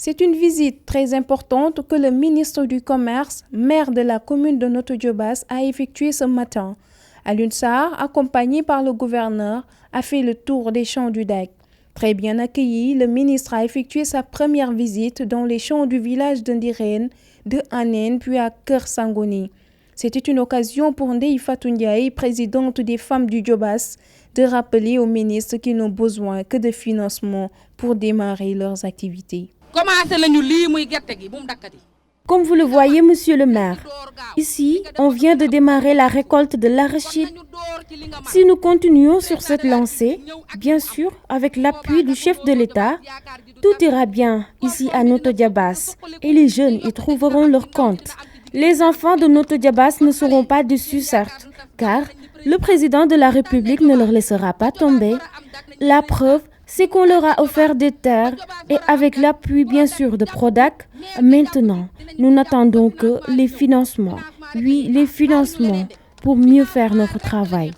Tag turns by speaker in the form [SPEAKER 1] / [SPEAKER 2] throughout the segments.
[SPEAKER 1] C'est une visite très importante que le ministre du Commerce, maire de la commune de Notto Diobass, a effectuée ce matin. Alioune Sarr, accompagné par le gouverneur, a fait le tour des champs du DAC. Très bien accueilli, le ministre a effectué sa première visite dans les champs du village de Ndiréne, de Anen puis à Keur Sangoni. C'était une occasion pour Ndeye Fatou Ndiaye, présidente des femmes du Diobass, de rappeler aux ministres qu'ils n'ont besoin que de financement pour démarrer leurs activités.
[SPEAKER 2] Comme vous le voyez, monsieur le maire, ici, on vient de démarrer la récolte de l'arachide. Si nous continuons sur cette lancée, bien sûr, avec l'appui du chef de l'État, tout ira bien ici à Notto Diobass et les jeunes y trouveront leur compte. Les enfants de Notto Diobass ne seront pas déçus, certes, car le président de la République ne leur laissera pas tomber. La preuve, c'est qu'on leur a offert des terres et avec l'appui bien sûr de Prodac, maintenant, nous n'attendons que les financements. Oui, les financements pour mieux faire notre travail.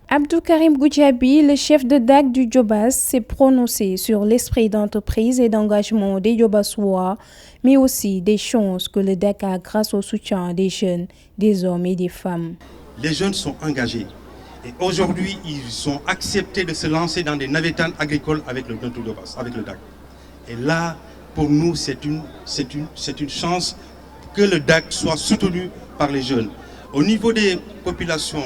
[SPEAKER 1] Abdou Karim Goudiaby, le chef de DAC du Diobass, s'est prononcé sur l'esprit d'entreprise et d'engagement des Diobassois, mais aussi des chances que le DAC a grâce au soutien des jeunes, des hommes et des femmes.
[SPEAKER 3] Les jeunes sont engagés. Et aujourd'hui, ils ont accepté de se lancer dans des navétanes agricoles avec le Notto Diobass, avec le DAC. Et là, pour nous, c'est une chance que le DAC soit soutenu par les jeunes. Au niveau des populations,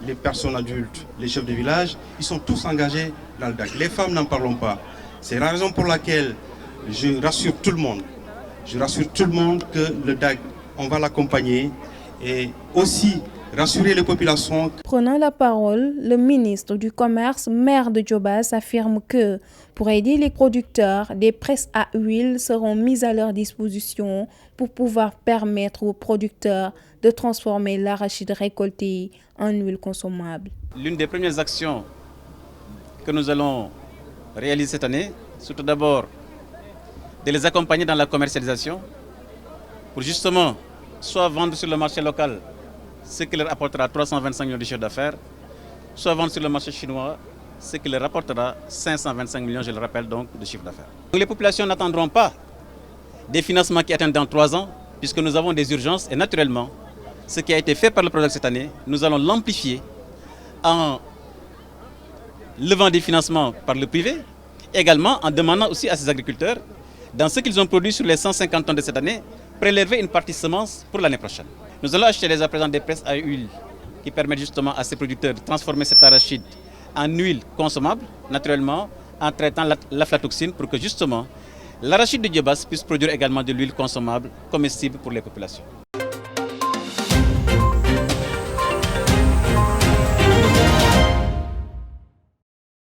[SPEAKER 3] les personnes adultes, les chefs de village, ils sont tous engagés dans le DAC. Les femmes n'en parlons pas. C'est la raison pour laquelle je rassure tout le monde. Je rassure tout le monde que le DAC, on va l'accompagner et aussi rassurer les populations.
[SPEAKER 1] Prenant la parole, le ministre du Commerce, maire de Diobass, affirme que pour aider les producteurs, des presses à huile seront mises à leur disposition pour pouvoir permettre aux producteurs de transformer l'arachide récolté en huile consommable.
[SPEAKER 4] L'une des premières actions que nous allons réaliser cette année, c'est tout d'abord de les accompagner dans la commercialisation pour justement soit vendre sur le marché local ce qui leur apportera 325 millions de chiffre d'affaires, soit vendre sur le marché chinois, ce qui leur apportera 525 millions, je le rappelle donc, de chiffre d'affaires. Les populations n'attendront pas des financements qui atteignent dans 3 ans, puisque nous avons des urgences et naturellement, ce qui a été fait par le Prodac cette année, nous allons l'amplifier en levant des financements par le privé, également en demandant aussi à ces agriculteurs, dans ce qu'ils ont produit sur les 150 tonnes de cette année, prélever une partie semence pour l'année prochaine. Nous allons acheter dès à présent des presses à huile qui permettent justement à ces producteurs de transformer cet arachide en huile consommable, naturellement, en traitant l'aflatoxine pour que justement l'arachide de Diobass puisse produire également de l'huile consommable comestible pour les populations.